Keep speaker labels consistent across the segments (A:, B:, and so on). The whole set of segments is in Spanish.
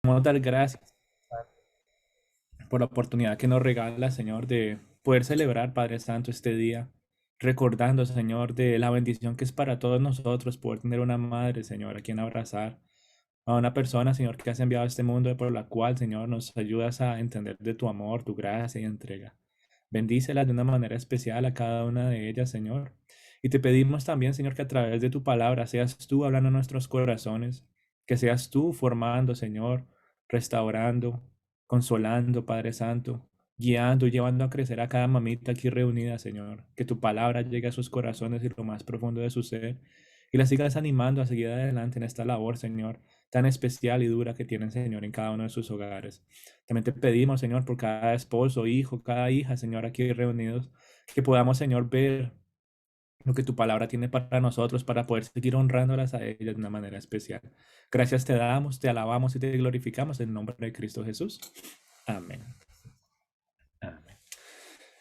A: Queremos dar gracias por la oportunidad que nos regala, Señor, de poder celebrar, Padre Santo, este día, recordando, Señor, de la bendición que es para todos nosotros poder tener una madre, Señor, a quien abrazar, a una persona, Señor, que has enviado a este mundo por la cual, Señor, nos ayudas a entender de tu amor, tu gracia y entrega. Bendícelas de una manera especial a cada una de ellas, Señor. Y te pedimos también, Señor, que a través de tu palabra seas tú hablando a nuestros corazones, que seas tú formando, Señor, restaurando, consolando, Padre Santo, guiando y llevando a crecer a cada mamita aquí reunida, Señor. Que tu palabra llegue a sus corazones y lo más profundo de su ser y la sigas animando a seguir adelante en esta labor, Señor, tan especial y dura que tienen, Señor, en cada uno de sus hogares. También te pedimos, Señor, por cada esposo, hijo, cada hija, Señor, aquí reunidos, que podamos, Señor, ver lo que tu palabra tiene para nosotros, para poder seguir honrándolas a ellas de una manera especial. Gracias te damos, te alabamos y te glorificamos en nombre de Cristo Jesús. Amén. Amén.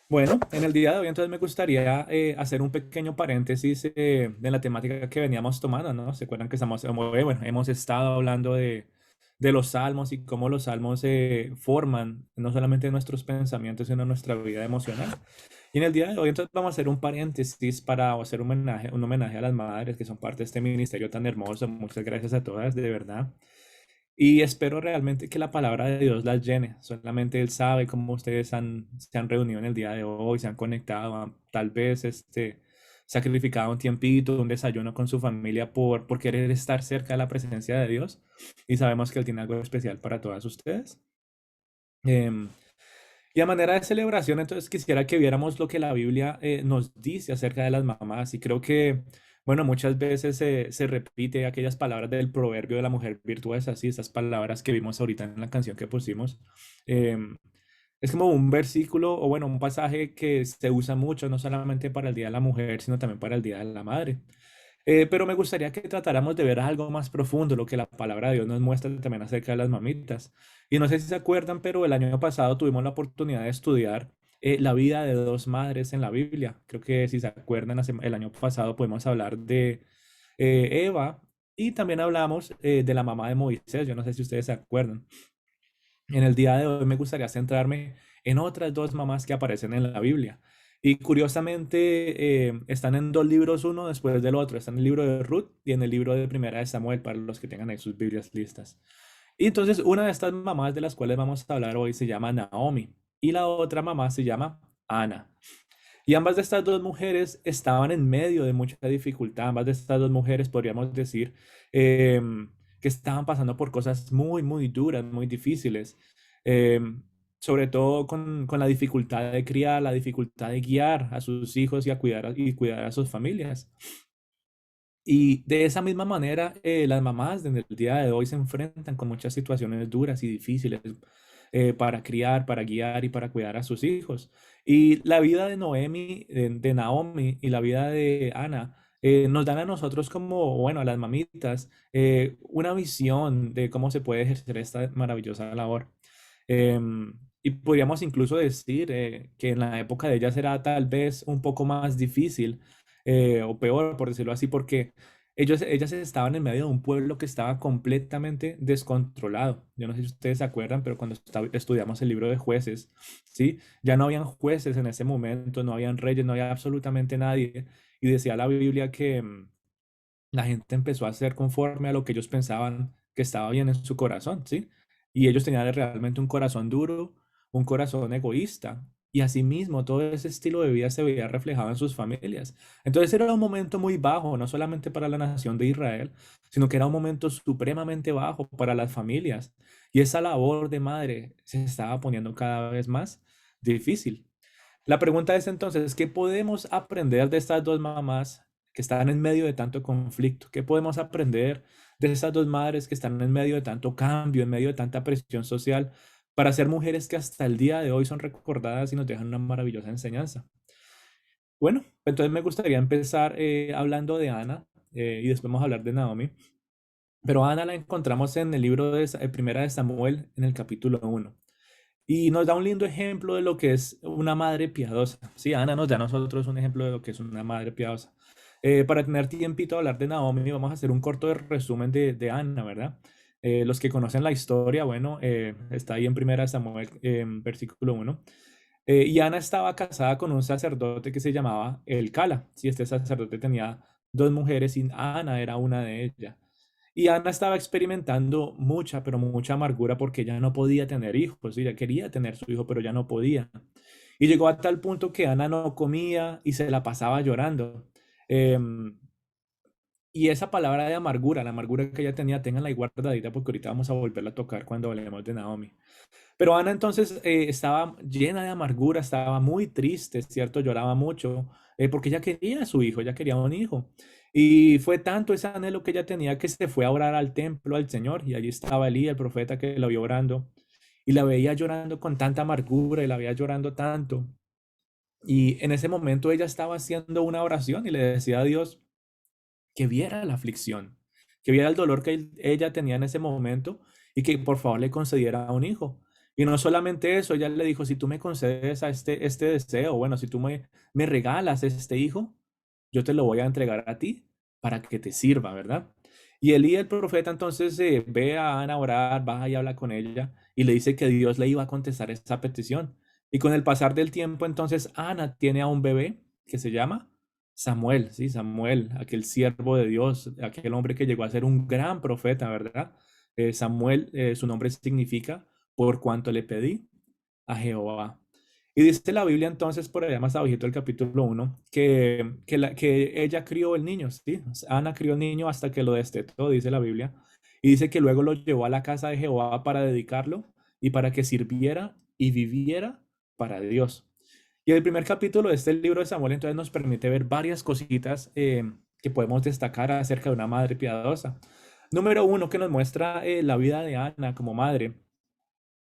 A: Bueno, en el día de hoy entonces me gustaría hacer un pequeño paréntesis de la temática que veníamos tomando, ¿no? ¿Se acuerdan que bueno, hemos estado hablando de los salmos y cómo los salmos forman no solamente nuestros pensamientos, sino nuestra vida emocional? Y en el día de hoy entonces vamos a hacer un paréntesis para hacer un homenaje a las madres que son parte de este ministerio tan hermoso. Muchas gracias a todas, de verdad. Y espero realmente que la palabra de Dios las llene. Solamente Él sabe cómo se han reunido en el día de hoy, se han conectado, tal vez sacrificado un tiempito, un desayuno con su familia por querer estar cerca de la presencia de Dios. Y sabemos que Él tiene algo especial para todas ustedes. Em, y a manera de celebración, entonces quisiera que viéramos lo que la Biblia nos dice acerca de las mamás. Y creo que, bueno, muchas veces se repite aquellas palabras del proverbio de la mujer virtuosa, así, esas palabras que vimos ahorita en la canción que pusimos. Em, es como un versículo o, bueno, un pasaje que se usa mucho, no solamente para el Día de la Mujer, sino también para el Día de la Madre. Pero me gustaría que tratáramos de ver algo más profundo, lo que la palabra de Dios nos muestra también acerca de las mamitas. Y no sé si se acuerdan, pero el año pasado tuvimos la oportunidad de estudiar la vida de dos madres en la Biblia. Creo que si se acuerdan, el año pasado podemos hablar de Eva y también hablamos de la mamá de Moisés. Yo no sé si ustedes se acuerdan. En el día de hoy me gustaría centrarme en otras dos mamás que aparecen en la Biblia. Y curiosamente están en dos libros uno después del otro. Están en el libro de Ruth y en el libro de Primera de Samuel para los que tengan ahí sus Biblias listas. Y entonces una de estas mamás de las cuales vamos a hablar hoy se llama Naomi y la otra mamá se llama Ana. Y ambas de estas dos mujeres estaban en medio de mucha dificultad. Ambas de estas dos mujeres podríamos decir em, que estaban pasando por cosas muy, muy duras, muy difíciles. Em, Sobre todo con la dificultad de criar, la dificultad de guiar a sus hijos y, y cuidar a sus familias. Y de esa misma manera, las mamás en el día de hoy se enfrentan con muchas situaciones duras y difíciles para criar, para guiar y para cuidar a sus hijos. Y la vida de Noemi, de Naomi y la vida de Ana nos dan a nosotros como, bueno, a las mamitas, una visión de cómo se puede ejercer esta maravillosa labor. Y podríamos incluso decir que en la época de ellas era tal vez un poco más difícil o peor, por decirlo así, porque ellas estaban en medio de un pueblo que estaba completamente descontrolado. Yo no sé si ustedes se acuerdan, pero cuando estudiamos el libro de jueces, ¿sí? Ya no habían jueces en ese momento, no habían reyes, no había absolutamente nadie. Y decía la Biblia que la gente empezó a hacer conforme a lo que ellos pensaban que estaba bien en su corazón, ¿sí? Y ellos tenían realmente un corazón duro, un corazón egoísta. Y asimismo, todo ese estilo de vida se veía reflejado en sus familias. Entonces era un momento muy bajo, no solamente para la nación de Israel, sino que era un momento supremamente bajo para las familias. Y esa labor de madre se estaba poniendo cada vez más difícil. La pregunta es entonces, ¿qué podemos aprender de estas dos mamás que están en medio de tanto conflicto? ¿Qué podemos aprender de estas dos madres que están en medio de tanto cambio, en medio de tanta presión social, para ser mujeres que hasta el día de hoy son recordadas y nos dejan una maravillosa enseñanza? Bueno, entonces me gustaría empezar hablando de Ana y después vamos a hablar de Naomi. Pero a Ana la encontramos en el libro de Primera de Samuel, en el capítulo 1. Y nos da un lindo ejemplo de lo que es una madre piadosa. Sí, Ana nos da a nosotros un ejemplo de lo que es una madre piadosa. Para tener tiempito a hablar de Naomi, vamos a hacer un corto resumen de Ana, ¿verdad? Los que conocen la historia, bueno, está ahí en Primera Samuel, versículo 1. Y Ana estaba casada con un sacerdote que se llamaba Elcala. Sí, este sacerdote tenía dos mujeres y Ana era una de ellas. Y Ana estaba experimentando mucha, pero mucha amargura porque ya no podía tener hijos. Ella quería tener su hijo, pero ya no podía. Y llegó a tal punto que Ana no comía y se la pasaba llorando. Em, y esa palabra de amargura, la amargura que ella tenía, ténganla ahí guardadita porque ahorita vamos a volverla a tocar cuando hablemos de Naomi. Pero Ana entonces estaba llena de amargura, estaba muy triste, ¿cierto? Lloraba mucho porque ella quería a su hijo, ella quería un hijo. Y fue tanto ese anhelo que ella tenía que se fue a orar al templo al Señor y allí estaba Elías, el profeta, que la vio orando y la veía llorando con tanta amargura y la veía llorando tanto. Y en ese momento ella estaba haciendo una oración y le decía a Dios que viera la aflicción, que viera el dolor que ella tenía en ese momento y que por favor le concediera un hijo. Y no solamente eso, ella le dijo, si tú me concedes a este deseo, bueno, si tú me regalas este hijo, yo te lo voy a entregar a ti para que te sirva, ¿verdad? Y Elías, el profeta, entonces ve a Ana orar, va y habla con ella y le dice que Dios le iba a contestar esa petición. Y con el pasar del tiempo, entonces Ana tiene a un bebé que se llama Samuel, sí, Samuel, aquel siervo de Dios, aquel hombre que llegó a ser un gran profeta, ¿verdad? Samuel, su nombre significa por cuanto le pedí a Jehová. Y dice la Biblia entonces, por allá más abajito del capítulo 1, que ella crió el niño, ¿sí? Ana crió el niño hasta que lo destetó, dice la Biblia. Y dice que luego lo llevó a la casa de Jehová para dedicarlo y para que sirviera y viviera para Dios. Y el primer capítulo de este libro de Samuel entonces nos permite ver varias cositas que podemos destacar acerca de una madre piadosa. Número uno, que nos muestra la vida de Ana como madre,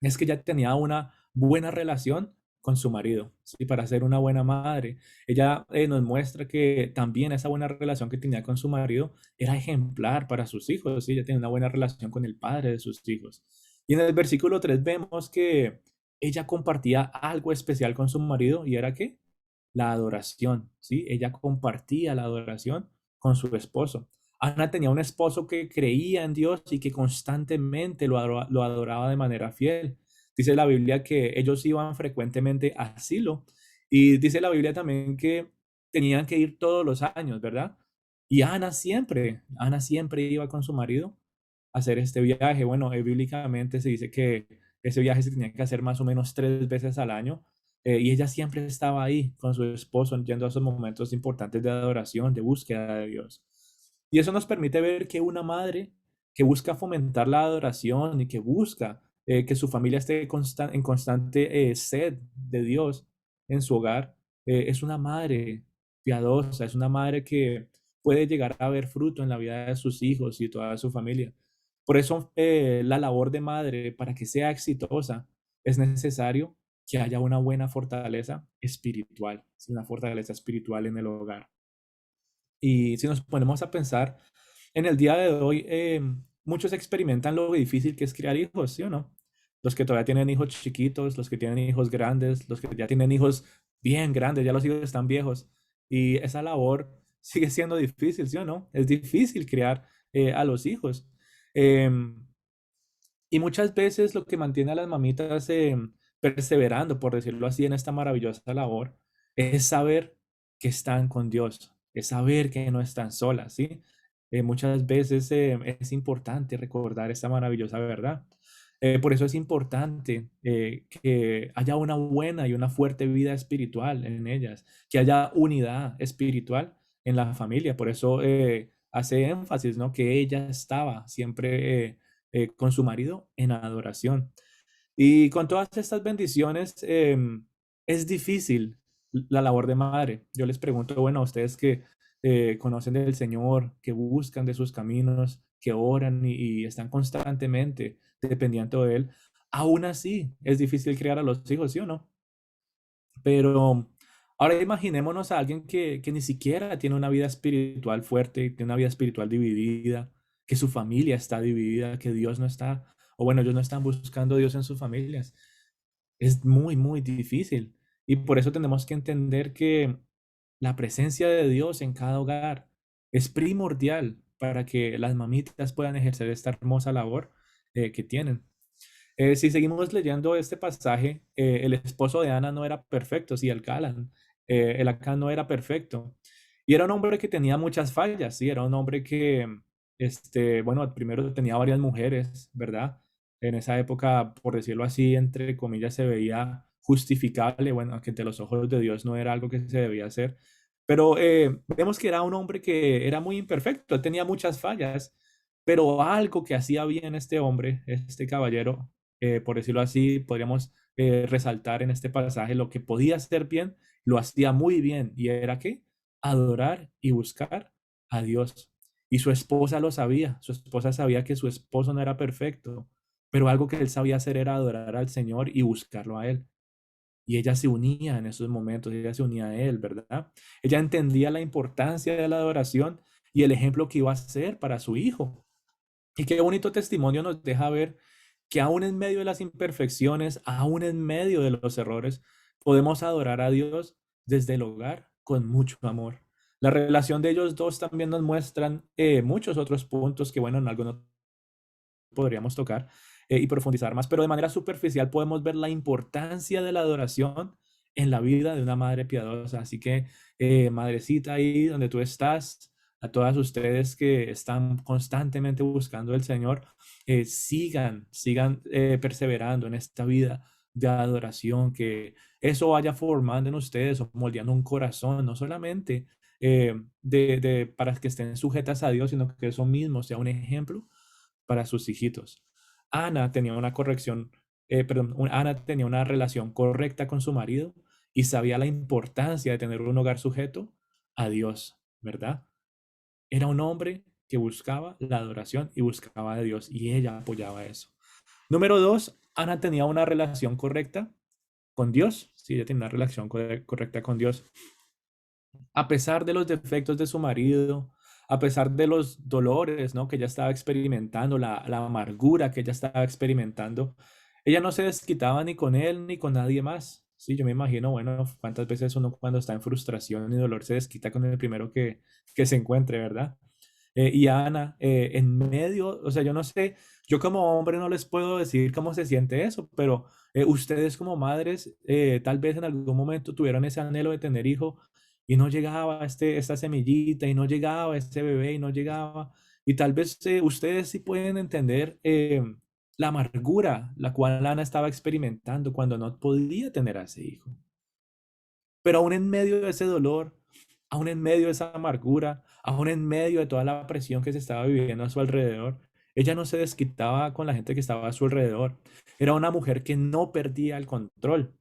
A: es que ella tenía una buena relación con su marido, ¿sí? Para ser una buena madre. Ella nos muestra que también esa buena relación que tenía con su marido era ejemplar para sus hijos, ¿sí? Ella tenía una buena relación con el padre de sus hijos. Y en el versículo 3 vemos que ella compartía algo especial con su marido y era que la adoración, ¿sí? Ella compartía la adoración con su esposo. Ana tenía un esposo que creía en Dios y que constantemente lo adoraba de manera fiel. Dice la Biblia que ellos iban frecuentemente a Silo y dice la Biblia también que tenían que ir todos los años, ¿verdad? Y Ana siempre iba con su marido a hacer este viaje. Bueno, bíblicamente se dice que ese viaje se tenía que hacer más o menos 3 veces al año y ella siempre estaba ahí con su esposo, yendo a esos momentos importantes de adoración, de búsqueda de Dios. Y eso nos permite ver que una madre que busca fomentar la adoración y que busca que su familia esté en constante sed de Dios en su hogar, es una madre piadosa, es una madre que puede llegar a ver fruto en la vida de sus hijos y toda su familia. Por eso la labor de madre, para que sea exitosa, es necesario que haya una buena fortaleza espiritual, ¿sí? Una fortaleza espiritual en el hogar. Y si nos ponemos a pensar, en el día de hoy, muchos experimentan lo difícil que es criar hijos, ¿sí o no? Los que todavía tienen hijos chiquitos, los que tienen hijos grandes, los que ya tienen hijos bien grandes, ya los hijos están viejos. Y esa labor sigue siendo difícil, ¿sí o no? Es difícil criar a los hijos. Em, y muchas veces lo que mantiene a las mamitas perseverando, por decirlo así, en esta maravillosa labor, es saber que están con Dios, es saber que no están solas, ¿sí? Muchas veces es importante recordar esta maravillosa verdad. Por eso es importante que haya una buena y una fuerte vida espiritual en ellas, que haya unidad espiritual en la familia. Por eso hace énfasis, ¿no? Que ella estaba siempre con su marido en adoración. Y con todas estas bendiciones, es difícil la labor de madre. Yo les pregunto, bueno, a ustedes que conocen del Señor, que buscan de sus caminos, que oran y están constantemente dependiendo de Él, aún así es difícil criar a los hijos, ¿sí o no? Pero ahora imaginémonos a alguien que ni siquiera tiene una vida espiritual fuerte, tiene una vida espiritual dividida, que su familia está dividida, que Dios no está, o bueno, ellos no están buscando a Dios en sus familias. Es muy, muy difícil. Y por eso tenemos que entender que la presencia de Dios en cada hogar es primordial para que las mamitas puedan ejercer esta hermosa labor que tienen. Si seguimos leyendo este pasaje, el esposo de Ana no era perfecto, sí, el Acán no era perfecto. Y era un hombre que tenía muchas fallas, sí, era un hombre que, bueno, primero tenía varias mujeres, ¿verdad? En esa época, por decirlo así, entre comillas, se veía justificable, bueno, aunque ante los ojos de Dios no era algo que se debía hacer. Pero vemos que era un hombre que era muy imperfecto, él tenía muchas fallas, pero algo que hacía bien este hombre, este caballero, por decirlo así, podríamos resaltar en este pasaje lo que podía hacer bien, lo hacía muy bien. ¿Y era qué? Adorar y buscar a Dios. Y su esposa lo sabía. Su esposa sabía que su esposo no era perfecto, pero algo que él sabía hacer era adorar al Señor y buscarlo a Él. Y ella se unía en esos momentos, ella se unía a Él, ¿verdad? Ella entendía la importancia de la adoración y el ejemplo que iba a ser para su hijo. Y qué bonito testimonio nos deja ver que aún en medio de las imperfecciones, aún en medio de los errores, podemos adorar a Dios desde el hogar con mucho amor. La relación de ellos dos también nos muestran muchos otros puntos que, bueno, en algunos podríamos tocar y profundizar más, pero de manera superficial podemos ver la importancia de la adoración en la vida de una madre piadosa. Así que, madrecita, ahí donde tú estás, a todas ustedes que están constantemente buscando el Señor, sigan perseverando en esta vida de adoración, que eso vaya formando en ustedes o moldeando un corazón, no solamente para que estén sujetas a Dios, sino que eso mismo sea un ejemplo para sus hijitos. Ana tenía una corrección, Ana tenía una relación correcta con su marido y sabía la importancia de tener un hogar sujeto a Dios, ¿verdad? Era un hombre que buscaba la adoración y buscaba a Dios y ella apoyaba eso. Número dos, Ana tenía una relación correcta con Dios. Sí, ella tenía una relación correcta con Dios a pesar de los defectos de su marido, a pesar de los dolores, ¿no? que ella estaba experimentando, la amargura que ella estaba experimentando, ella no se desquitaba ni con él ni con nadie más. Sí, yo me imagino, bueno, cuántas veces uno cuando está en frustración y dolor se desquita con el primero que se encuentre, ¿verdad? Y Ana, en medio, o sea, yo no sé, yo como hombre no les puedo decir cómo se siente eso, pero ustedes como madres, tal vez en algún momento tuvieron ese anhelo de tener hijo y no llegaba esta semillita y no llegaba este bebé y no llegaba. Y tal vez ustedes sí pueden entender la amargura la cual Ana estaba experimentando cuando no podía tener a ese hijo. Pero aún en medio de ese dolor, aún en medio de esa amargura, aún en medio de toda la presión que se estaba viviendo a su alrededor, ella no se desquitaba con la gente que estaba a su alrededor. Era una mujer que no perdía el control,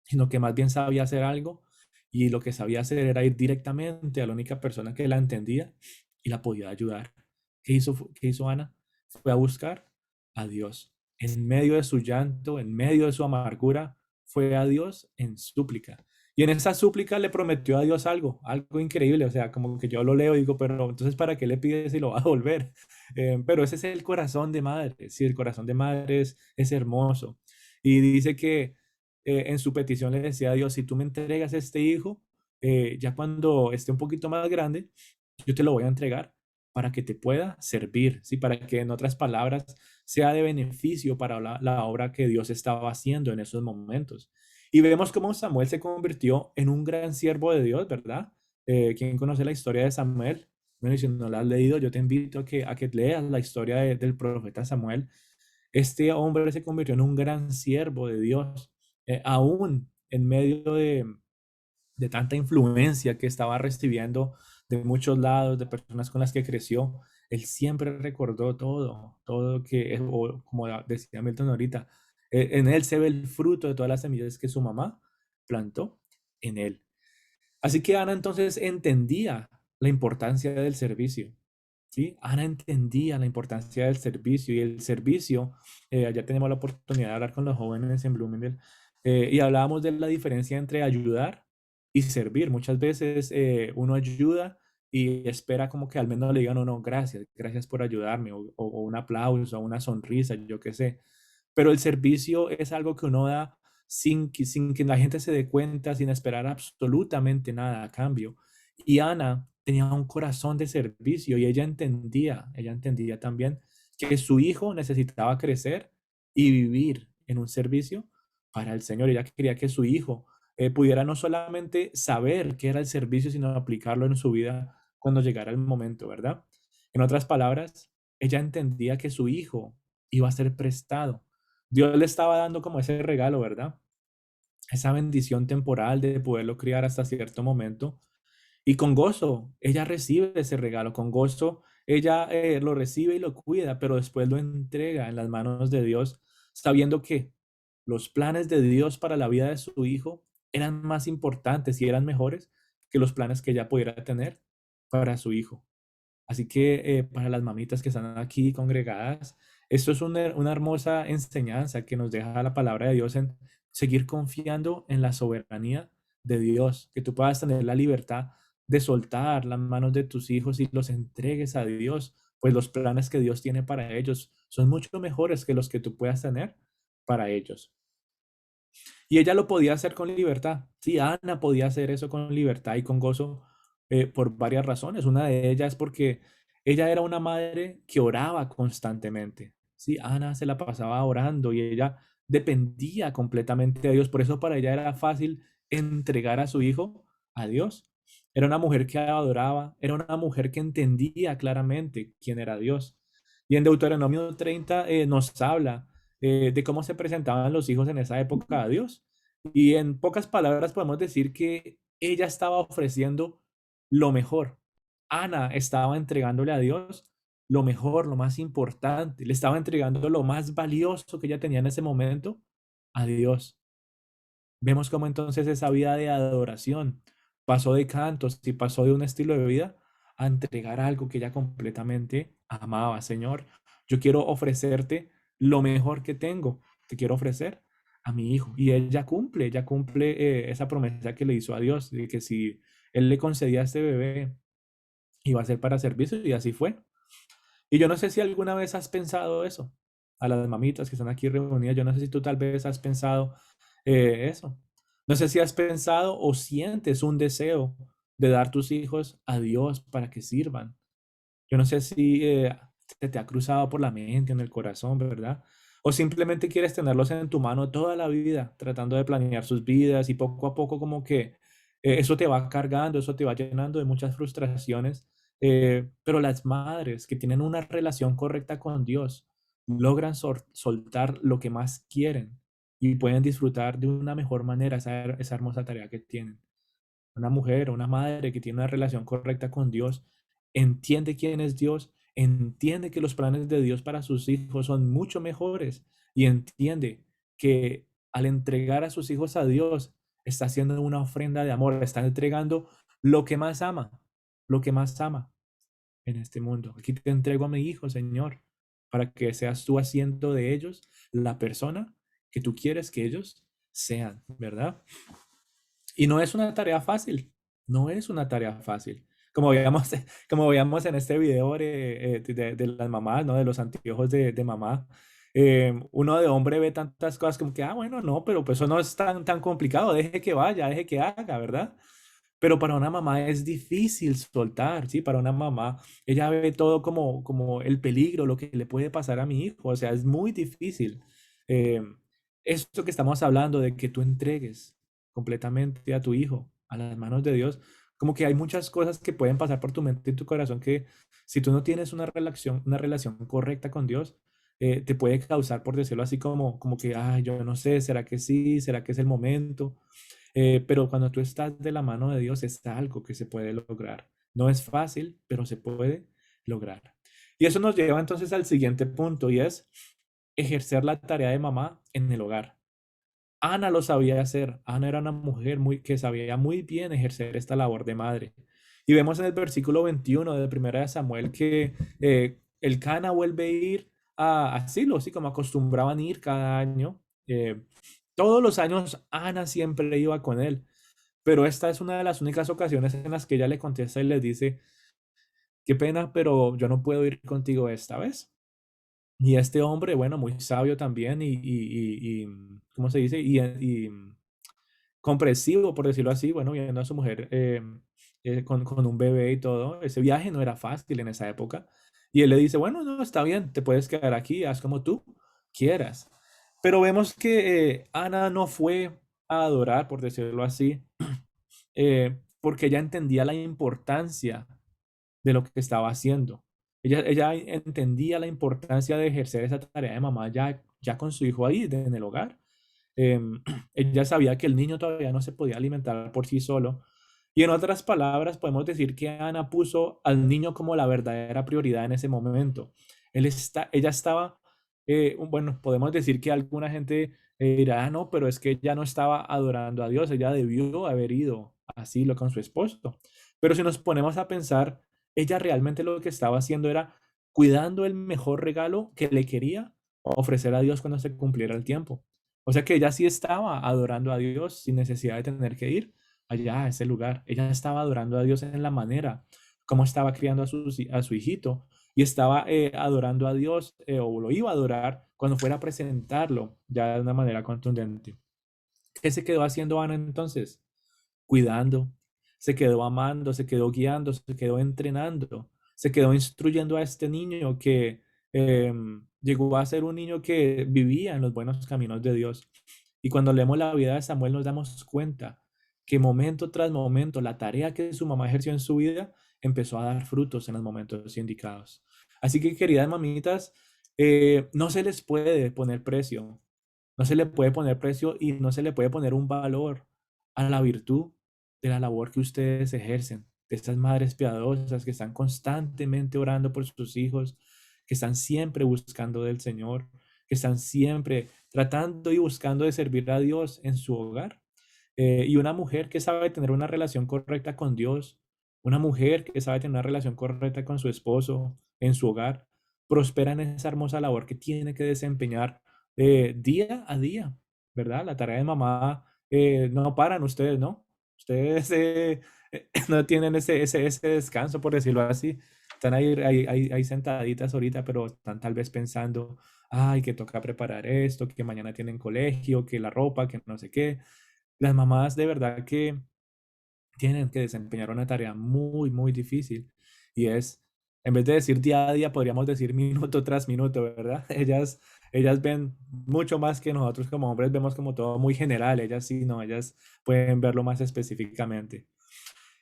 A: sino que más bien sabía hacer algo y lo que sabía hacer era ir directamente a la única persona que la entendía y la podía ayudar. ¿Qué hizo Ana? Fue a buscar a Dios. En medio de su llanto, en medio de su amargura, fue a Dios en súplica. Y en esa súplica le prometió a Dios algo increíble. O sea, como que yo lo leo y digo, pero entonces, ¿para qué le pides si lo va a devolver? Pero ese es el corazón de madre. Sí, el corazón de madre es hermoso. Y dice que en su petición le decía a Dios, si tú me entregas este hijo, ya cuando esté un poquito más grande, yo te lo voy a entregar para que te pueda servir, ¿sí? Para que en otras palabras sea de beneficio para la obra que Dios estaba haciendo en esos momentos. Y vemos cómo Samuel se convirtió en un gran siervo de Dios, ¿verdad? ¿Quién conoce la historia de Samuel? Bueno, y si no la has leído, yo te invito a que leas la historia del profeta Samuel. Este hombre se convirtió en un gran siervo de Dios, aún en medio de tanta influencia que estaba recibiendo de muchos lados, de personas con las que creció. Él siempre recordó todo que, o como decía Milton ahorita, en él se ve el fruto de todas las semillas que su mamá plantó en él. Así que Ana entonces entendía la importancia del servicio. ¿Sí? Ana entendía la importancia del servicio y el servicio, allá tenemos la oportunidad de hablar con los jóvenes en Bloomingdale y hablábamos de la diferencia entre ayudar y servir. Muchas veces uno ayuda y espera como que al menos le digan, no, no, gracias por ayudarme, o un aplauso, o una sonrisa, yo qué sé. Pero el servicio es algo que uno da sin que la gente se dé cuenta, sin esperar absolutamente nada a cambio. Y Ana tenía un corazón de servicio y ella entendía también que su hijo necesitaba crecer y vivir en un servicio para el Señor. Ella quería que su hijo pudiera no solamente saber qué era el servicio, sino aplicarlo en su vida cuando llegara el momento, ¿verdad? En otras palabras, ella entendía que su hijo iba a ser prestado. Dios le estaba dando como ese regalo, ¿verdad? Esa bendición temporal de poderlo criar hasta cierto momento. Y con gozo, ella recibe ese regalo, con gozo, ella lo recibe y lo cuida, pero después lo entrega en las manos de Dios, sabiendo que los planes de Dios para la vida de su hijo eran más importantes y eran mejores que los planes que ella pudiera tener para su hijo. Así que para las mamitas que están aquí congregadas, esto es una hermosa enseñanza que nos deja la palabra de Dios en seguir confiando en la soberanía de Dios, que tú puedas tener la libertad de soltar las manos de tus hijos y los entregues a Dios, pues los planes que Dios tiene para ellos son mucho mejores que los que tú puedas tener para ellos. Y ella lo podía hacer con libertad. Sí, Ana podía hacer eso con libertad y con gozo por varias razones. Una de ellas es porque ella era una madre que oraba constantemente. Sí, Ana se la pasaba orando y ella dependía completamente de Dios. Por eso para ella era fácil entregar a su hijo a Dios. Era una mujer que adoraba, era una mujer que entendía claramente quién era Dios. Y en Deuteronomio 30 nos habla de cómo se presentaban los hijos en esa época a Dios. Y en pocas palabras podemos decir que ella estaba ofreciendo lo mejor. Ana estaba entregándole a Dios lo mejor, lo más importante. Le estaba entregando lo más valioso que ella tenía en ese momento a Dios. Vemos cómo entonces esa vida de adoración pasó de cantos y pasó de un estilo de vida a entregar algo que ella completamente amaba. Señor, yo quiero ofrecerte lo mejor que tengo. Te quiero ofrecer a mi hijo. Y ella cumple esa promesa que le hizo a Dios, de que si él le concedía a este bebé, iba a ser para servicio, y así fue. Y yo no sé si alguna vez has pensado eso, a las mamitas que están aquí reunidas, yo no sé si tú tal vez has pensado eso. No sé si has pensado o sientes un deseo de dar tus hijos a Dios para que sirvan. Yo no sé si se te ha cruzado por la mente, en el corazón, ¿verdad? O simplemente quieres tenerlos en tu mano toda la vida, tratando de planear sus vidas y poco a poco como que eso te va cargando, eso te va llenando de muchas frustraciones. Pero las madres que tienen una relación correcta con Dios logran soltar lo que más quieren y pueden disfrutar de una mejor manera esa hermosa tarea que tienen. Una mujer o una madre que tiene una relación correcta con Dios, entiende quién es Dios, entiende que los planes de Dios para sus hijos son mucho mejores y entiende que al entregar a sus hijos a Dios, está haciendo una ofrenda de amor, está entregando lo que más ama, lo que más ama en este mundo. Aquí te entrego a mi hijo, Señor, para que seas tú haciendo de ellos la persona que tú quieres que ellos sean, ¿verdad? Y no es una tarea fácil, no es una tarea fácil. Como veíamos, como veíamos en este video de las mamás, ¿no? De los anteojos de mamá. Uno de hombre ve tantas cosas como que, ah, bueno, no, pero pues eso no es tan complicado, deje que vaya, deje que haga, ¿verdad? Pero para una mamá es difícil soltar, ¿sí? Para una mamá, ella ve todo como el peligro, lo que le puede pasar a mi hijo, o sea, es muy difícil. Eh, Esto que estamos hablando de que tú entregues completamente a tu hijo a las manos de Dios, como que hay muchas cosas que pueden pasar por tu mente y tu corazón que si tú no tienes una relación correcta con Dios, te puede causar, por decirlo así, como que, ay, yo no sé, ¿será que sí? ¿Será que es el momento? Pero cuando tú estás de la mano de Dios, es algo que se puede lograr. No es fácil, pero se puede lograr. Y eso nos lleva entonces al siguiente punto y es ejercer la tarea de mamá en el hogar. Ana lo sabía hacer. Ana era una mujer que sabía muy bien ejercer esta labor de madre. Y vemos en el versículo 21 de Primera de Samuel que el Cana vuelve a ir a Silo, así como acostumbraban ir cada año. Todos los años Ana siempre iba con él, pero esta es una de las únicas ocasiones en las que ella le contesta y le dice, qué pena, pero yo no puedo ir contigo esta vez. Y este hombre, bueno, muy sabio también ¿cómo se dice? Y comprensivo, por decirlo así, bueno, viendo a su mujer con un bebé y todo, ese viaje no era fácil en esa época. Y él le dice, bueno, no, está bien, te puedes quedar aquí, haz como tú quieras. Pero vemos que Ana no fue a adorar, por decirlo así, porque ella entendía la importancia de lo que estaba haciendo. Ella entendía la importancia de ejercer esa tarea de mamá ya con su hijo ahí en el hogar. Ella sabía que el niño todavía no se podía alimentar por sí solo. Y en otras palabras, podemos decir que Ana puso al niño como la verdadera prioridad en ese momento. Ella estaba, bueno, podemos decir que alguna gente dirá, "Ah, no, pero es que ella no estaba adorando a Dios, ella debió haber ido así lo con su esposo". Pero si nos ponemos a pensar, ella realmente lo que estaba haciendo era cuidando el mejor regalo que le quería ofrecer a Dios cuando se cumpliera el tiempo. O sea que ella sí estaba adorando a Dios sin necesidad de tener que ir allá a ese lugar. Ella estaba adorando a Dios en la manera como estaba criando a su hijito y estaba adorando a Dios o lo iba a adorar cuando fuera a presentarlo ya de una manera contundente. ¿Qué se quedó haciendo Ana entonces? Cuidando, se quedó amando, se quedó guiando, se quedó entrenando, se quedó instruyendo a este niño que llegó a ser un niño que vivía en los buenos caminos de Dios. Y cuando leemos la vida de Samuel nos damos cuenta que momento tras momento la tarea que su mamá ejerció en su vida empezó a dar frutos en los momentos indicados. Así que, queridas mamitas, no se les puede poner precio, no se le puede poner precio y no se le puede poner un valor a la virtud de la labor que ustedes ejercen, de estas madres piadosas que están constantemente orando por sus hijos, que están siempre buscando del Señor, que están siempre tratando y buscando de servir a Dios en su hogar. Y una mujer que sabe tener una relación correcta con Dios, una mujer que sabe tener una relación correcta con su esposo en su hogar, prospera en esa hermosa labor que tiene que desempeñar día a día, ¿verdad? La tarea de mamá no paran ustedes, ¿no? Ustedes no tienen ese descanso, por decirlo así. Están ahí sentaditas ahorita, pero están tal vez pensando, ay, que toca preparar esto, que mañana tienen colegio, que la ropa, que no sé qué. Las mamás de verdad que tienen que desempeñar una tarea muy, muy difícil y es, en vez de decir día a día, podríamos decir minuto tras minuto, ¿verdad? Ellas ven mucho más que nosotros como hombres vemos como todo muy general, ellas sí, no, ellas pueden verlo más específicamente.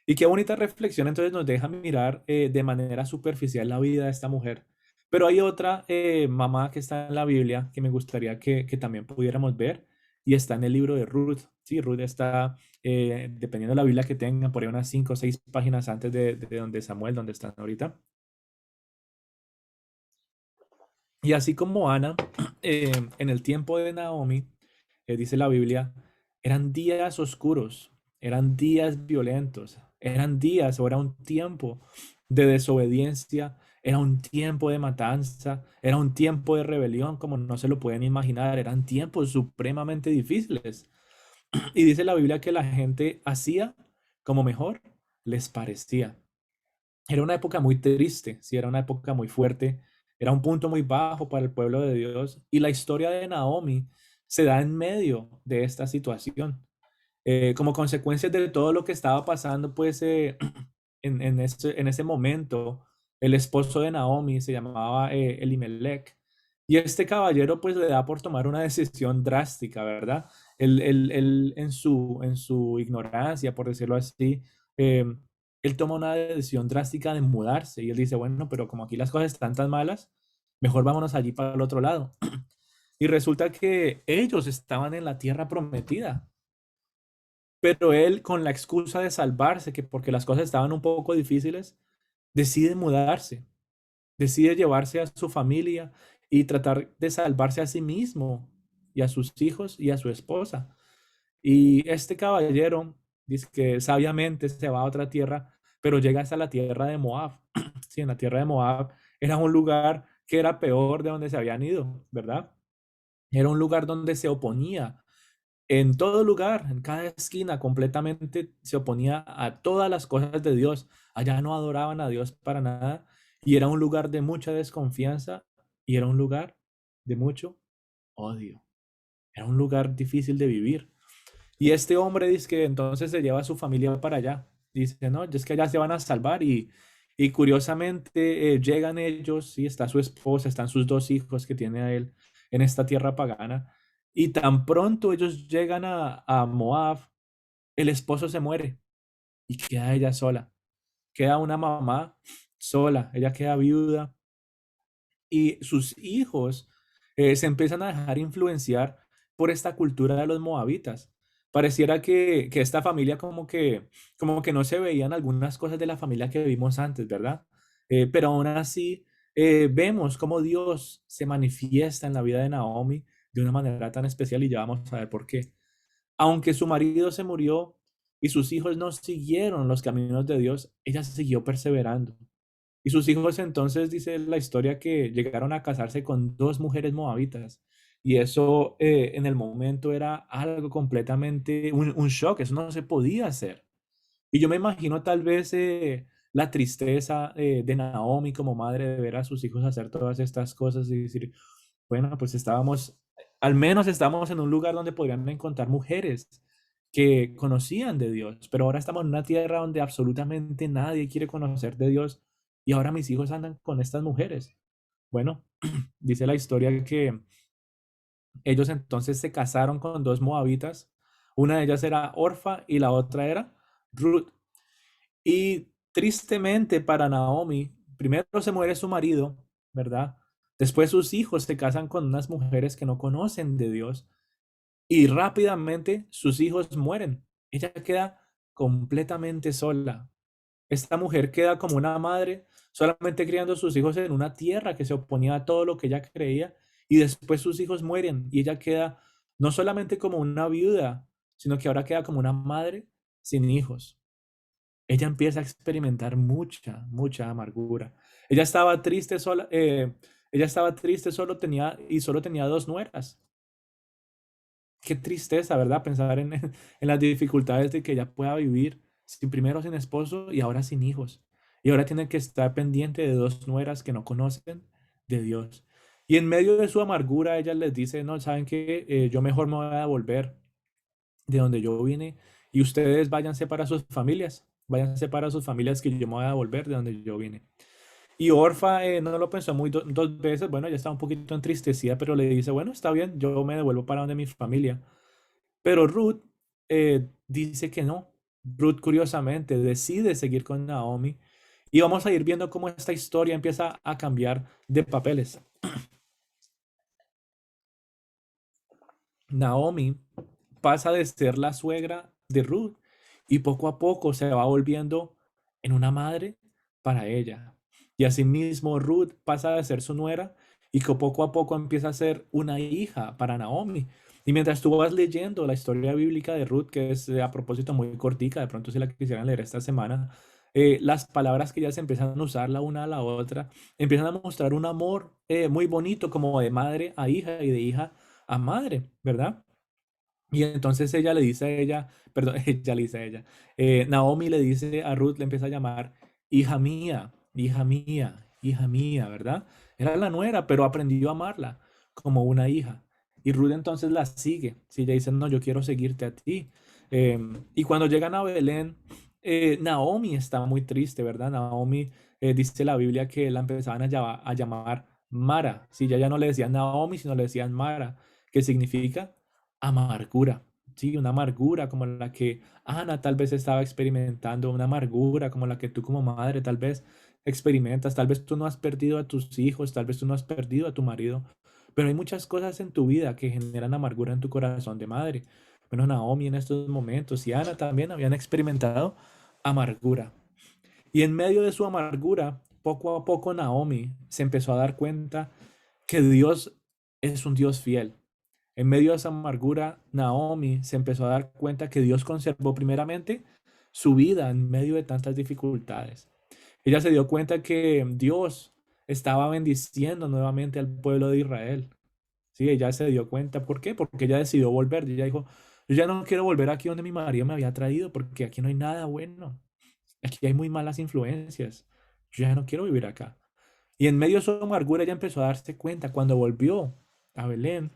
A: Y qué bonita reflexión entonces nos deja mirar de manera superficial la vida de esta mujer. Pero hay otra mamá que está en la Biblia que me gustaría que también pudiéramos ver y está en el libro de Ruth. Sí, Ruth está, dependiendo de la Biblia que tengan, por ahí unas 5 o 6 páginas antes de donde Samuel, donde están ahorita. Y así como Ana, en el tiempo de Naomi, dice la Biblia, eran días oscuros, eran días violentos, eran días o era un tiempo de desobediencia, era un tiempo de matanza, era un tiempo de rebelión, como no se lo pueden imaginar, eran tiempos supremamente difíciles. Y dice la Biblia que la gente hacía como mejor les parecía. Era una época muy triste, sí, era una época muy fuerte, era un punto muy bajo para el pueblo de Dios. Y la historia de Naomi se da en medio de esta situación. Como consecuencia de todo lo que estaba pasando, pues en ese momento, el esposo de Naomi se llamaba Elimelech. Y este caballero pues le da por tomar una decisión drástica, ¿verdad? Él en su ignorancia, por decirlo así, eh, él toma una decisión drástica de mudarse y él dice, bueno, pero como aquí las cosas están tan malas, mejor vámonos allí para el otro lado. Y resulta que ellos estaban en la tierra prometida, pero él con la excusa de salvarse, que porque las cosas estaban un poco difíciles, decide mudarse, decide llevarse a su familia y tratar de salvarse a sí mismo y a sus hijos y a su esposa. Y este caballero dice que sabiamente se va a otra tierra, pero llega hasta la tierra de Moab. Sí, en la tierra de Moab era un lugar que era peor de donde se habían ido, ¿verdad? Era un lugar donde se oponía en todo lugar, en cada esquina, completamente se oponía a todas las cosas de Dios. Allá no adoraban a Dios para nada y era un lugar de mucha desconfianza y era un lugar de mucho odio. Era un lugar difícil de vivir. Y este hombre dice que entonces se lleva a su familia para allá. Dice, no, es que allá se van a salvar Y curiosamente llegan ellos, y está su esposa, están sus dos hijos que tiene a él en esta tierra pagana. Y tan pronto ellos llegan a Moab, el esposo se muere y queda ella sola. Queda una mamá sola, ella queda viuda y sus hijos se empiezan a dejar influenciar por esta cultura de los moabitas. Pareciera que esta familia como que no se veían algunas cosas de la familia que vimos antes, ¿verdad? Pero aún así vemos cómo Dios se manifiesta en la vida de Naomi de una manera tan especial y ya vamos a ver por qué. Aunque su marido se murió y sus hijos no siguieron los caminos de Dios, ella siguió perseverando. Y sus hijos entonces, dice la historia, que llegaron a casarse con dos mujeres moabitas. Y eso en el momento era algo completamente, un shock, eso no se podía hacer. Y yo me imagino tal vez la tristeza de Naomi como madre de ver a sus hijos hacer todas estas cosas y decir, bueno, pues estábamos, al menos estábamos en un lugar donde podrían encontrar mujeres que conocían de Dios, pero ahora estamos en una tierra donde absolutamente nadie quiere conocer de Dios y ahora mis hijos andan con estas mujeres. Bueno, dice la historia que ellos entonces se casaron con dos moabitas, una de ellas era Orfa y la otra era Ruth. Y tristemente para Naomi, primero se muere su marido, ¿verdad? Después sus hijos se casan con unas mujeres que no conocen de Dios y rápidamente sus hijos mueren. Ella queda completamente sola. Esta mujer queda como una madre, solamente criando a sus hijos en una tierra que se oponía a todo lo que ella creía y después sus hijos mueren y ella queda no solamente como una viuda, sino que ahora queda como una madre sin hijos. Ella empieza a experimentar mucha amargura. Ella estaba triste sola, ella estaba triste, solo tenía dos nueras. Qué tristeza, ¿verdad? Pensar en las dificultades de que ella pueda vivir sin, primero sin esposo y ahora sin hijos. Y ahora tiene que estar pendiente de dos nueras que no conocen de Dios. Y en medio de su amargura, ella les dice, no, ¿saben qué? Yo mejor me voy a devolver de donde yo vine y ustedes váyanse para sus familias que yo me voy a devolver de donde yo vine. Y Orfa no lo pensó dos veces, bueno, ya estaba un poquito entristecida, pero le dice, bueno, está bien, yo me devuelvo para donde mi familia. Pero Ruth dice que no. Ruth, curiosamente, decide seguir con Naomi. Y vamos a ir viendo cómo esta historia empieza a cambiar de papeles. Naomi pasa de ser la suegra de Ruth y poco a poco se va volviendo en una madre para ella. Y asimismo Ruth pasa de ser su nuera y que poco a poco empieza a ser una hija para Naomi. Y mientras tú vas leyendo la historia bíblica de Ruth, que es a propósito muy cortica, de pronto si la quisieran leer esta semana, las palabras que ellas empiezan a usar la una a la otra, empiezan a mostrar un amor muy bonito como de madre a hija y de hija a madre, ¿verdad? Y entonces ella le dice a ella, perdón, ella le dice a ella, Naomi le dice a Ruth, le empieza a llamar hija mía, hija mía, hija mía, ¿verdad? Era la nuera, pero aprendió a amarla como una hija. Y Ruth entonces la sigue. Si ella dice, no, yo quiero seguirte a ti. Y cuando llegan a Belén, Naomi está muy triste, ¿verdad? Naomi dice la Biblia que la empezaban a llamar Mara. Si ya no le decían Naomi, sino le decían Mara, que significa amargura, sí, una amargura como la que Ana tal vez estaba experimentando, una amargura como la que tú como madre tal vez experimentas, tal vez tú no has perdido a tus hijos, tal vez tú no has perdido a tu marido, pero hay muchas cosas en tu vida que generan amargura en tu corazón de madre. Bueno, Naomi en estos momentos y Ana también habían experimentado amargura. Y en medio de su amargura, poco a poco Naomi se empezó a dar cuenta que Dios es un Dios fiel. En medio de esa amargura, Naomi se empezó a dar cuenta que Dios conservó primeramente su vida en medio de tantas dificultades. Ella se dio cuenta que Dios estaba bendiciendo nuevamente al pueblo de Israel. Sí, ella se dio cuenta. ¿Por qué? Porque ella decidió volver. Ella dijo, yo ya no quiero volver aquí donde mi marido me había traído porque aquí no hay nada bueno. Aquí hay muy malas influencias. Yo ya no quiero vivir acá. Y en medio de su amargura ella empezó a darse cuenta cuando volvió a Belén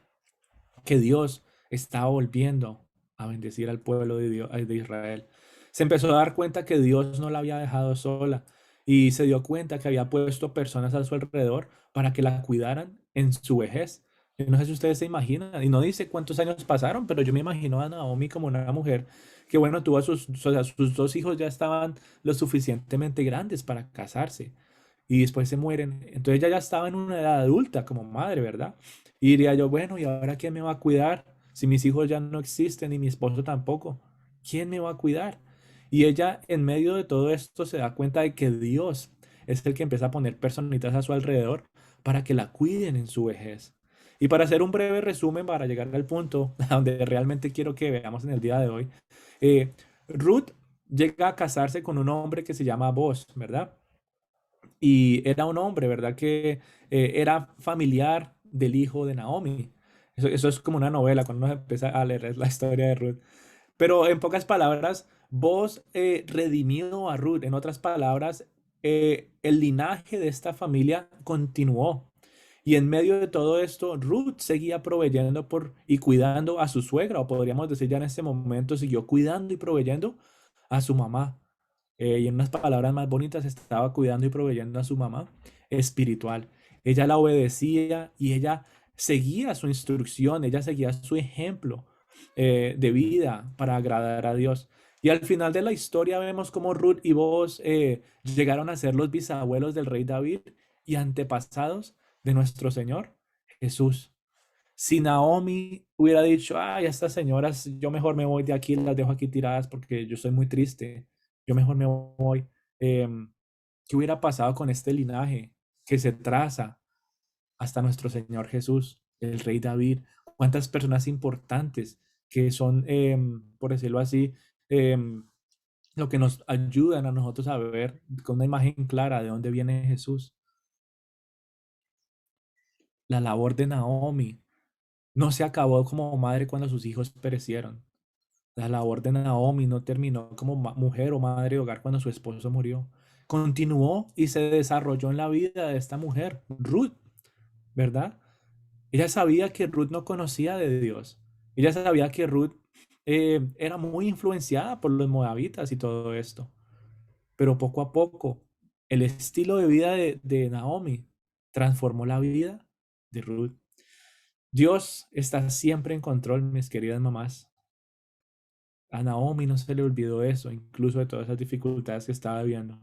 A: que Dios estaba volviendo a bendecir al pueblo de Dios, de Israel. Se empezó a dar cuenta que Dios no la había dejado sola y se dio cuenta que había puesto personas a su alrededor para que la cuidaran en su vejez. Yo no sé si ustedes se imaginan, y no dice cuántos años pasaron, pero yo me imagino a Naomi como una mujer que, bueno, tuvo a o sea, sus dos hijos ya estaban lo suficientemente grandes para casarse y después se mueren. Entonces ella ya estaba en una edad adulta como madre, ¿verdad? Y diría yo, bueno, ¿y ahora quién me va a cuidar? Si mis hijos ya no existen y mi esposo tampoco, ¿quién me va a cuidar? Y ella en medio de todo esto se da cuenta de que Dios es el que empieza a poner personitas a su alrededor para que la cuiden en su vejez. Y para hacer un breve resumen, para llegar al punto a donde realmente quiero que veamos en el día de hoy, eh, Ruth llega a casarse con un hombre que se llama Boaz, ¿verdad? Y era un hombre, ¿verdad? Que era familiar del hijo de Naomi. Eso es como una novela, cuando uno empieza a leer la historia de Ruth. Pero en pocas palabras, vos redimió a Ruth. En otras palabras, el linaje de esta familia continuó. Y en medio de todo esto, Ruth seguía proveyendo por y cuidando a su suegra, o podríamos decir ya en ese momento, siguió cuidando y proveyendo a su mamá. Y en unas palabras más bonitas, estaba cuidando y proveyendo a su mamá espiritual. Ella la obedecía y ella seguía su instrucción, ella seguía su ejemplo de vida para agradar a Dios. Y al final de la historia vemos cómo Ruth y Boaz llegaron a ser los bisabuelos del rey David y antepasados de nuestro Señor Jesús. Si Naomi hubiera dicho, ay, estas señoras, yo mejor me voy de aquí, las dejo aquí tiradas porque yo soy muy triste, yo mejor me voy. ¿Qué hubiera pasado con este linaje que se traza hasta nuestro Señor Jesús, el rey David? ¿Cuántas personas importantes que son, por decirlo así, em, lo que nos ayudan a nosotros a ver con una imagen clara de dónde viene Jesús? La labor de Naomi no se acabó como madre cuando sus hijos perecieron. La labor de Naomi no terminó como mujer o madre de hogar cuando su esposo murió. Continuó y se desarrolló en la vida de esta mujer, Ruth, ¿verdad? Ella sabía que Ruth no conocía de Dios. Ella sabía que Ruth era muy influenciada por los moabitas y todo esto. Pero poco a poco, el estilo de vida de Naomi transformó la vida de Ruth. Dios está siempre en control, mis queridas mamás. A Naomi no se le olvidó eso, incluso de todas esas dificultades que estaba viviendo.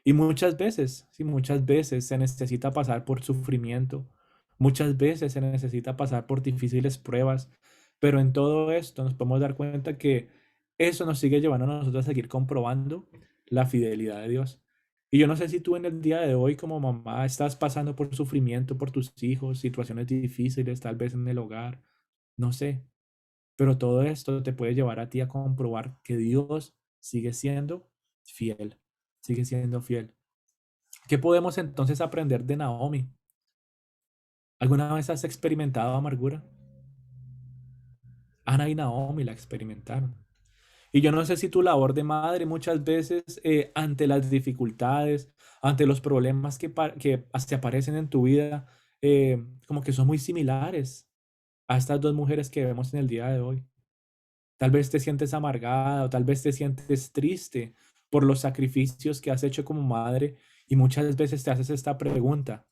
A: Y muchas veces, sí, muchas veces se necesita pasar por sufrimiento, muchas veces se necesita pasar por difíciles pruebas, pero en todo esto nos podemos dar cuenta que eso nos sigue llevando a nosotros a seguir comprobando la fidelidad de Dios. Y yo no sé si tú en el día de hoy como mamá estás pasando por sufrimiento por tus hijos, situaciones difíciles, tal vez en el hogar, no sé, pero todo esto te puede llevar a ti a comprobar que Dios sigue siendo fiel, sigue siendo fiel. ¿Qué podemos entonces aprender de Naomi? ¿Alguna vez has experimentado amargura? Ana y Naomi la experimentaron. Y yo no sé si tu labor de madre muchas veces ante las dificultades, ante los problemas que se aparecen en tu vida, como que son muy similares a estas dos mujeres que vemos en el día de hoy. Tal vez te sientes amargada o tal vez te sientes triste por los sacrificios que has hecho como madre y muchas veces te haces esta pregunta,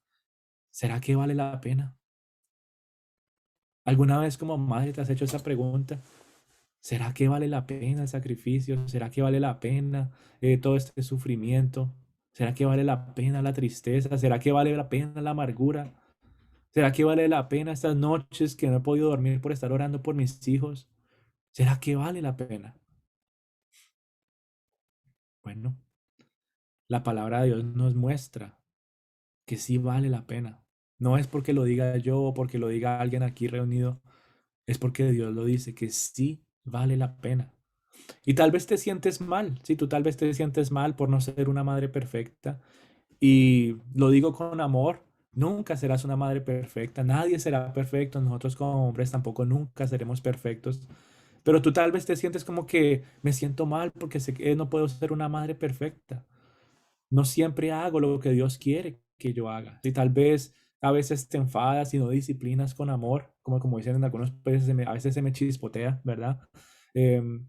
A: ¿será que vale la pena? ¿Alguna vez como madre te has hecho esa pregunta? ¿Será que vale la pena el sacrificio? ¿Será que vale la pena todo este sufrimiento? ¿Será que vale la pena la tristeza? ¿Será que vale la pena la amargura? ¿Será que vale la pena estas noches que no he podido dormir por estar orando por mis hijos? ¿Será que vale la pena? Bueno, la palabra de Dios nos muestra que sí vale la pena. No es porque lo diga yo o porque lo diga alguien aquí reunido, es porque Dios lo dice, que sí vale la pena. Y tal vez te sientes mal, sí, tú tal vez te sientes mal por no ser una madre perfecta. Y lo digo con amor, nunca serás una madre perfecta, nadie será perfecto, nosotros como hombres tampoco nunca seremos perfectos. Pero tú tal vez te sientes como que me siento mal porque sé que no puedo ser una madre perfecta. No siempre hago lo que Dios quiere que yo haga. Y tal vez a veces te enfadas y no disciplinas con amor, como dicen en algunos países, a veces se me chispotea, ¿verdad? Em,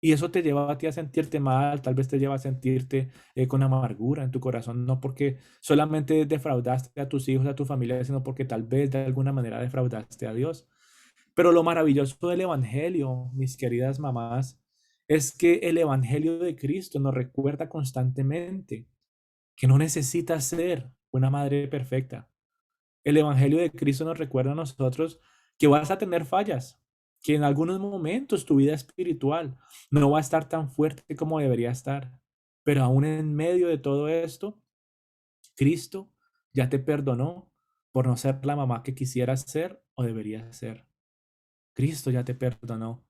A: Y eso te lleva a ti a sentirte mal, tal vez te lleva a sentirte con amargura en tu corazón, no porque solamente defraudaste a tus hijos, a tu familia, sino porque tal vez de alguna manera defraudaste a Dios. Pero lo maravilloso del Evangelio, mis queridas mamás, es que el Evangelio de Cristo nos recuerda constantemente que no necesitas ser una madre perfecta. El Evangelio de Cristo nos recuerda a nosotros que vas a tener fallas, que en algunos momentos tu vida espiritual no va a estar tan fuerte como debería estar. Pero aún en medio de todo esto, Cristo ya te perdonó por no ser la mamá que quisieras ser o deberías ser. Cristo ya te perdonó.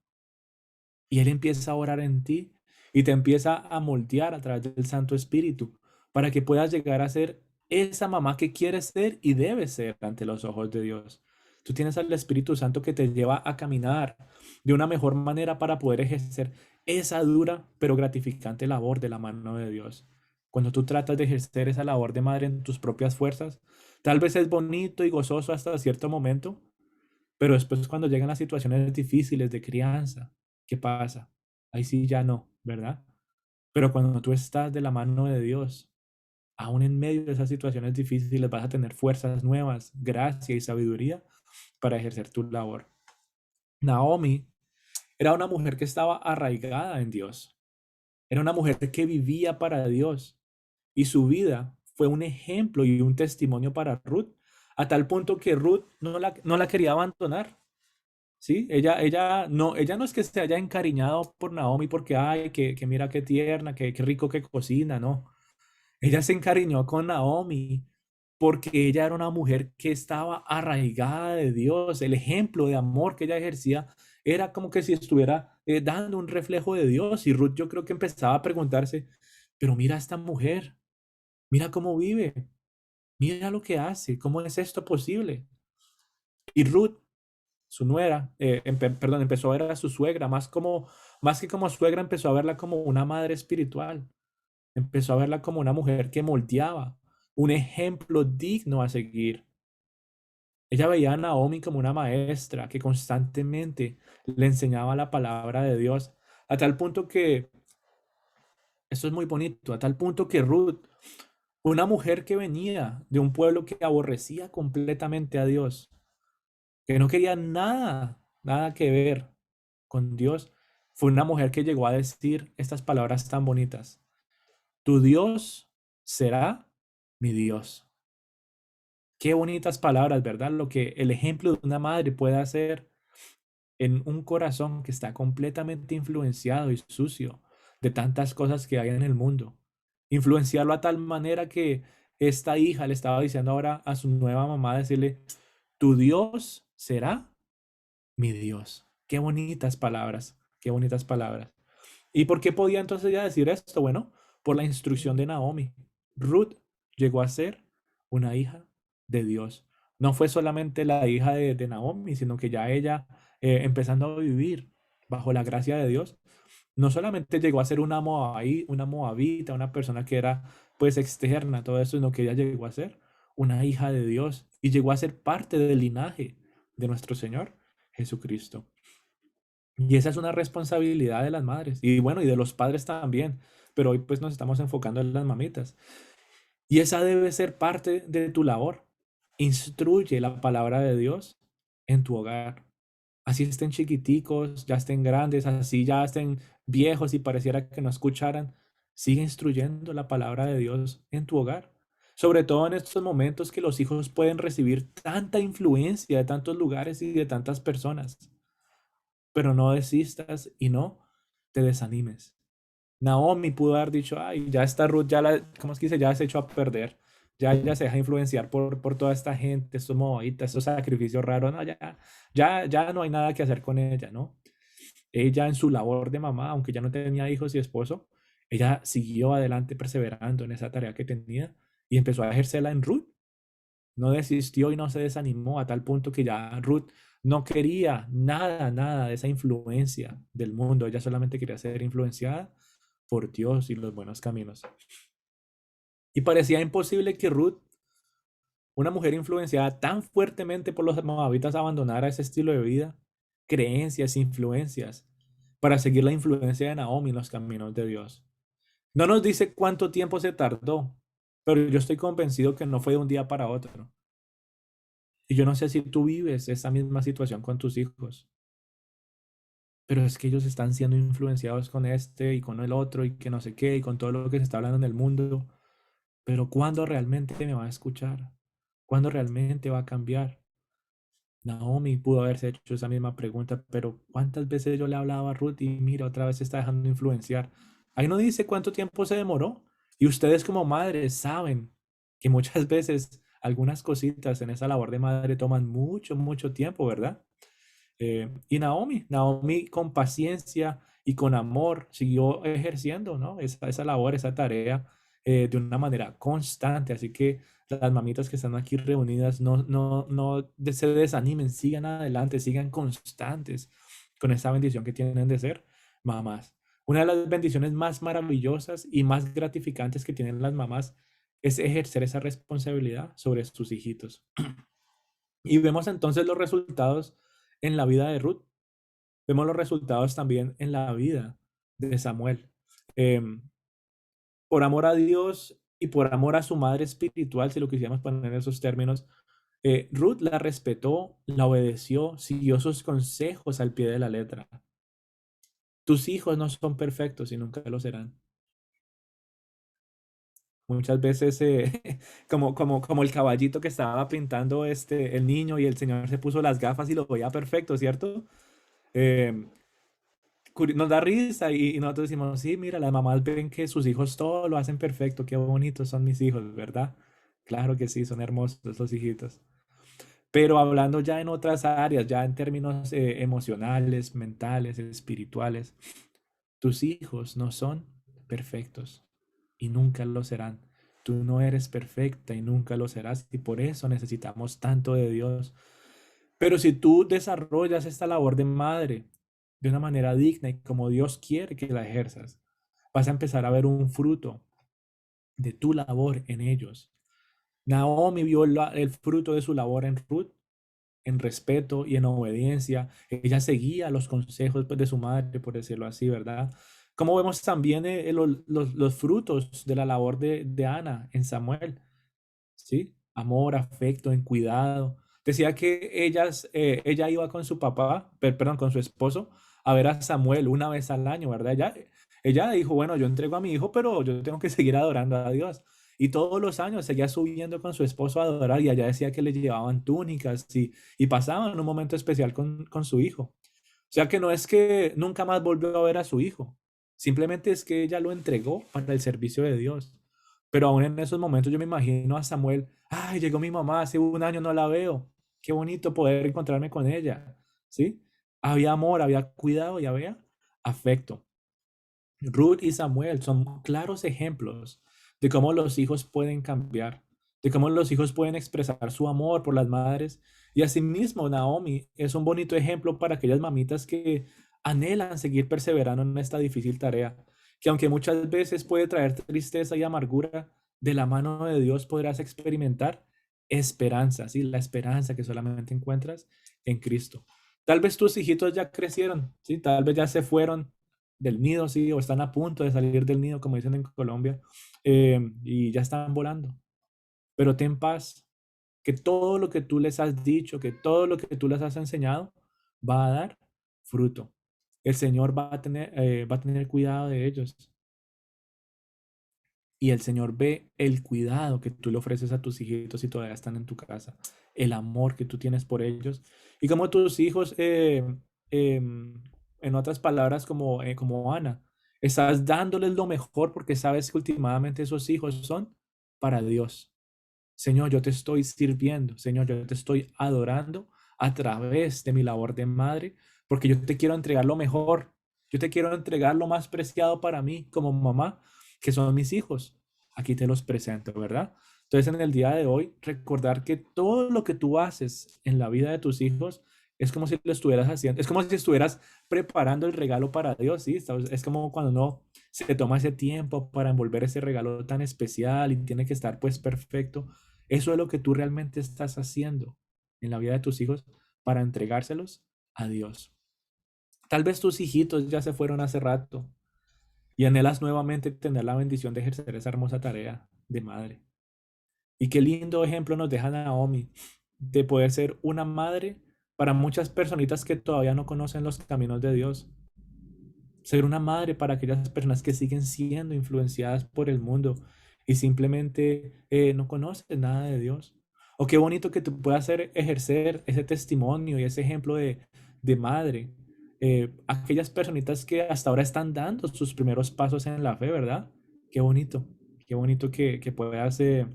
A: Y Él empieza a orar en ti y te empieza a moldear a través del Santo Espíritu para que puedas llegar a ser esa mamá que quieres ser y debes ser ante los ojos de Dios. Tú tienes al Espíritu Santo que te lleva a caminar de una mejor manera para poder ejercer esa dura pero gratificante labor de la mano de Dios. Cuando tú tratas de ejercer esa labor de madre en tus propias fuerzas, tal vez es bonito y gozoso hasta cierto momento, pero después cuando llegan las situaciones difíciles de crianza, ¿qué pasa? Ahí sí ya no, ¿verdad? Pero cuando tú estás de la mano de Dios, aún en medio de esas situaciones difíciles vas a tener fuerzas nuevas, gracia y sabiduría para ejercer tu labor. Naomi era una mujer que estaba arraigada en Dios. Era una mujer que vivía para Dios y su vida fue un ejemplo y un testimonio para Ruth, a tal punto que Ruth no la quería abandonar. Sí, ella no es que se haya encariñado por Naomi porque, ay, que mira qué tierna, qué rico que cocina, no. Ella se encariñó con Naomi porque ella era una mujer que estaba arraigada de Dios. El ejemplo de amor que ella ejercía era como que si estuviera dando un reflejo de Dios. Y Ruth yo creo que empezaba a preguntarse, pero mira a esta mujer, mira cómo vive, mira lo que hace, ¿cómo es esto posible? Y Ruth su nuera, perdón, empezó a ver a su suegra más que como suegra, empezó a verla como una madre espiritual, empezó a verla como una mujer que moldeaba, un ejemplo digno a seguir. Ella veía a Naomi como una maestra que constantemente le enseñaba la palabra de Dios, a tal punto que, esto es muy bonito, a tal punto que Ruth, una mujer que venía de un pueblo que aborrecía completamente a Dios, que no quería nada que ver con Dios, fue una mujer que llegó a decir estas palabras tan bonitas. Tu Dios será mi Dios. Qué bonitas palabras, ¿verdad? Lo que el ejemplo de una madre puede hacer en un corazón que está completamente influenciado y sucio de tantas cosas que hay en el mundo. Influenciarlo a tal manera que esta hija le estaba diciendo ahora a su nueva mamá, decirle, tu Dios será mi Dios. Qué bonitas palabras, qué bonitas palabras. ¿Y por qué podía entonces ella decir esto? Bueno, por la instrucción de Naomi. Ruth llegó a ser una hija de Dios. No fue solamente la hija de Naomi, sino que ya ella, empezando a vivir bajo la gracia de Dios, no solamente llegó a ser una moabita, una persona que era pues externa, todo eso, sino que ella llegó a ser una hija de Dios y llegó a ser parte del linaje de nuestro Señor Jesucristo. Y esa es una responsabilidad de las madres y bueno, y de los padres también, pero hoy pues nos estamos enfocando en las mamitas. Y esa debe ser parte de tu labor. Instruye la palabra de Dios en tu hogar. Así estén chiquiticos, ya estén grandes, así ya estén viejos y pareciera que no escucharan. Sigue instruyendo la palabra de Dios en tu hogar. Sobre todo en estos momentos que los hijos pueden recibir tanta influencia de tantos lugares y de tantas personas. Pero no desistas y no te desanimes. Naomi pudo haber dicho, ay, ya está Ruth, ¿cómo es que dice? Ya se echó a perder. Ya se deja influenciar por toda esta gente, estos moabitas, estos sacrificios raros. No, ya no hay nada que hacer con ella, ¿no? Ella en su labor de mamá, aunque ya no tenía hijos y esposo, ella siguió adelante perseverando en esa tarea que tenía y empezó a ejercerla en Ruth. No desistió y no se desanimó a tal punto que ya Ruth no quería nada de esa influencia del mundo. Ella solamente quería ser influenciada por Dios y los buenos caminos. Y parecía imposible que Ruth, una mujer influenciada tan fuertemente por los moabitas, abandonara ese estilo de vida, creencias, influencias. para seguir la influencia de Naomi en los caminos de Dios. No nos dice cuánto tiempo se tardó, pero yo estoy convencido que no fue de un día para otro. Y yo no sé si tú vives esa misma situación con tus hijos, pero es que ellos están siendo influenciados con este y con el otro y que no sé qué y con todo lo que se está hablando en el mundo. Pero ¿cuándo realmente me va a escuchar? ¿Cuándo realmente va a cambiar? Naomi pudo haberse hecho esa misma pregunta, pero ¿cuántas veces yo le hablaba a Ruth y mira, otra vez se está dejando influenciar? Ahí no dice cuánto tiempo se demoró. Y ustedes como madres saben que muchas veces algunas cositas en esa labor de madre toman mucho, mucho tiempo, ¿verdad? Y Naomi con paciencia y con amor siguió ejerciendo, ¿no? Esa labor, esa tarea de una manera constante. Así que las mamitas que están aquí reunidas no se desanimen, sigan adelante, sigan constantes con esa bendición que tienen de ser mamás. Una de las bendiciones más maravillosas y más gratificantes que tienen las mamás es ejercer esa responsabilidad sobre sus hijitos. Y vemos entonces los resultados en la vida de Ruth. Vemos los resultados también en la vida de Samuel. Em, por amor a Dios y por amor a su madre espiritual, si lo quisiéramos poner en esos términos, Ruth la respetó, la obedeció, siguió sus consejos al pie de la letra. Tus hijos no son perfectos y nunca lo serán. Muchas veces, como el caballito que estaba pintando el niño y el señor se puso las gafas y lo veía perfecto, ¿cierto? Em, nos da risa y nosotros decimos, sí, mira, las mamás ven que sus hijos todo lo hacen perfecto, qué bonitos son mis hijos, ¿verdad? Claro que sí, son hermosos los hijitos. Pero hablando ya en otras áreas, ya en términos emocionales, mentales, espirituales, tus hijos no son perfectos y nunca lo serán. Tú no eres perfecta y nunca lo serás y por eso necesitamos tanto de Dios. Pero si tú desarrollas esta labor de madre de una manera digna y como Dios quiere que la ejerzas, vas a empezar a ver un fruto de tu labor en ellos. Naomi vio el fruto de su labor en Ruth, en respeto y en obediencia. Ella seguía los consejos pues, de su madre, por decirlo así, ¿verdad? Como vemos también los frutos de la labor de Ana en Samuel. ¿Sí? Amor, afecto, en cuidado. Decía que ella iba con su papá, perdón, con su esposo, a ver a Samuel una vez al año, ¿verdad? Ella dijo, bueno, yo entrego a mi hijo, pero yo tengo que seguir adorando a Dios. Y todos los años seguía subiendo con su esposo a adorar y allá decía que le llevaban túnicas y pasaban un momento especial con su hijo. O sea que no es que nunca más volvió a ver a su hijo, simplemente es que ella lo entregó para el servicio de Dios. Pero aún en esos momentos yo me imagino a Samuel, ay, llegó mi mamá, hace un año no la veo, qué bonito poder encontrarme con ella, ¿sí? Había amor, había cuidado y había afecto. Ruth y Samuel son claros ejemplos de cómo los hijos pueden cambiar, de cómo los hijos pueden expresar su amor por las madres. Y asimismo, Naomi es un bonito ejemplo para aquellas mamitas que anhelan seguir perseverando en esta difícil tarea, que aunque muchas veces puede traer tristeza y amargura, de la mano de Dios podrás experimentar esperanza, ¿sí? La esperanza que solamente encuentras en Cristo. Tal vez tus hijitos ya crecieron, ¿sí? Tal vez ya se fueron del nido, sí, o están a punto de salir del nido, como dicen en Colombia, y ya están volando. Pero ten paz, que todo lo que tú les has dicho, que todo lo que tú les has enseñado, va a dar fruto. El Señor va a tener cuidado de ellos. Y el Señor ve el cuidado que tú le ofreces a tus hijitos si todavía están en tu casa, el amor que tú tienes por ellos. Y como tus hijos, en otras palabras, como Ana, estás dándoles lo mejor porque sabes que últimamente esos hijos son para Dios. Señor, yo te estoy sirviendo, Señor, yo te estoy adorando a través de mi labor de madre, porque yo te quiero entregar lo mejor, yo te quiero entregar lo más preciado para mí como mamá, que son mis hijos. Aquí te los presento, ¿verdad? Entonces, en el día de hoy, recordar que todo lo que tú haces en la vida de tus hijos es como si lo estuvieras haciendo, es como si estuvieras preparando el regalo para Dios, ¿sí? Es como cuando uno se toma ese tiempo para envolver ese regalo tan especial y tiene que estar pues perfecto. Eso es lo que tú realmente estás haciendo en la vida de tus hijos para entregárselos a Dios. Tal vez tus hijitos ya se fueron hace rato y anhelas nuevamente tener la bendición de ejercer esa hermosa tarea de madre. Y qué lindo ejemplo nos deja Naomi de poder ser una madre para muchas personitas que todavía no conocen los caminos de Dios. Ser una madre para aquellas personas que siguen siendo influenciadas por el mundo y simplemente no conocen nada de Dios. O qué bonito que tú puedas ejercer ese testimonio y ese ejemplo de madre. Aquellas personitas que hasta ahora están dando sus primeros pasos en la fe, ¿verdad? Qué bonito que puedas ser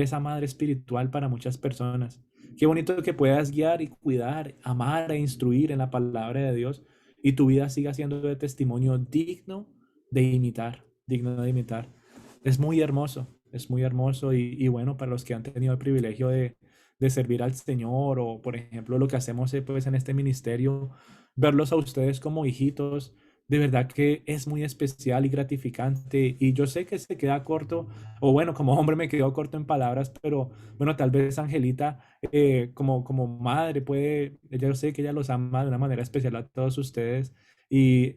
A: esa madre espiritual para muchas personas. Qué bonito que puedas guiar y cuidar, amar e instruir en la palabra de Dios y tu vida siga siendo de testimonio digno de imitar. Es muy hermoso y bueno, para los que han tenido el privilegio de servir al Señor o por ejemplo lo que hacemos pues en este ministerio, verlos a ustedes como hijitos, de verdad que es muy especial y gratificante y yo sé que se queda corto, o bueno, como hombre me quedo corto en palabras, pero bueno, tal vez Angelita como madre puede, yo sé que ella los ama de una manera especial a todos ustedes y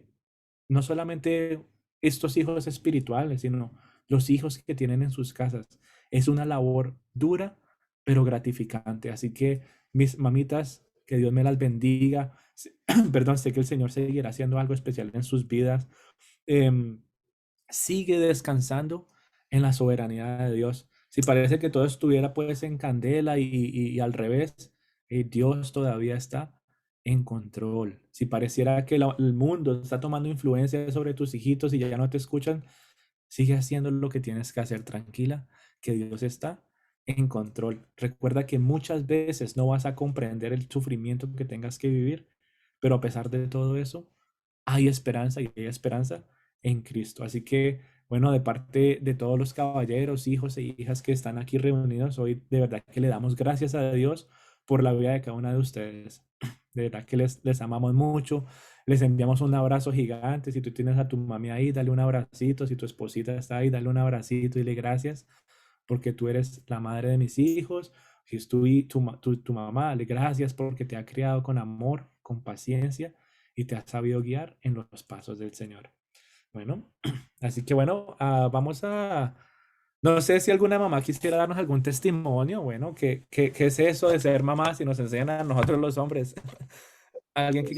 A: no solamente estos hijos espirituales, sino los hijos que tienen en sus casas. Es una labor dura, pero gratificante. Así que mis mamitas, que Dios me las bendiga. Perdón, sé que el Señor seguirá haciendo algo especial en sus vidas. Em, Sigue descansando en la soberanía de Dios. Si parece que todo estuviera pues en candela y al revés, Dios todavía está en control. Si pareciera que el mundo está tomando influencia sobre tus hijitos y ya no te escuchan, sigue haciendo lo que tienes que hacer tranquila, que Dios está en control. Recuerda que muchas veces no vas a comprender el sufrimiento que tengas que vivir, pero a pesar de todo eso, hay esperanza y hay esperanza en Cristo. Así que, bueno, de parte de todos los caballeros, hijos e hijas que están aquí reunidos hoy, de verdad que le damos gracias a Dios por la vida de cada una de ustedes. De verdad que les amamos mucho. Les enviamos un abrazo gigante. Si tú tienes a tu mami ahí, dale un abracito. Si tu esposita está ahí, dale un abracito y dile gracias porque tú eres la madre de mis hijos. Si es tu mamá, dale gracias porque te ha criado con amor, con paciencia y te ha sabido guiar en los pasos del Señor. Bueno, así que bueno, vamos a... No sé si alguna mamá quisiera darnos algún testimonio. Bueno, ¿qué es eso de ser mamá si nos enseñan a nosotros los hombres? Alguien que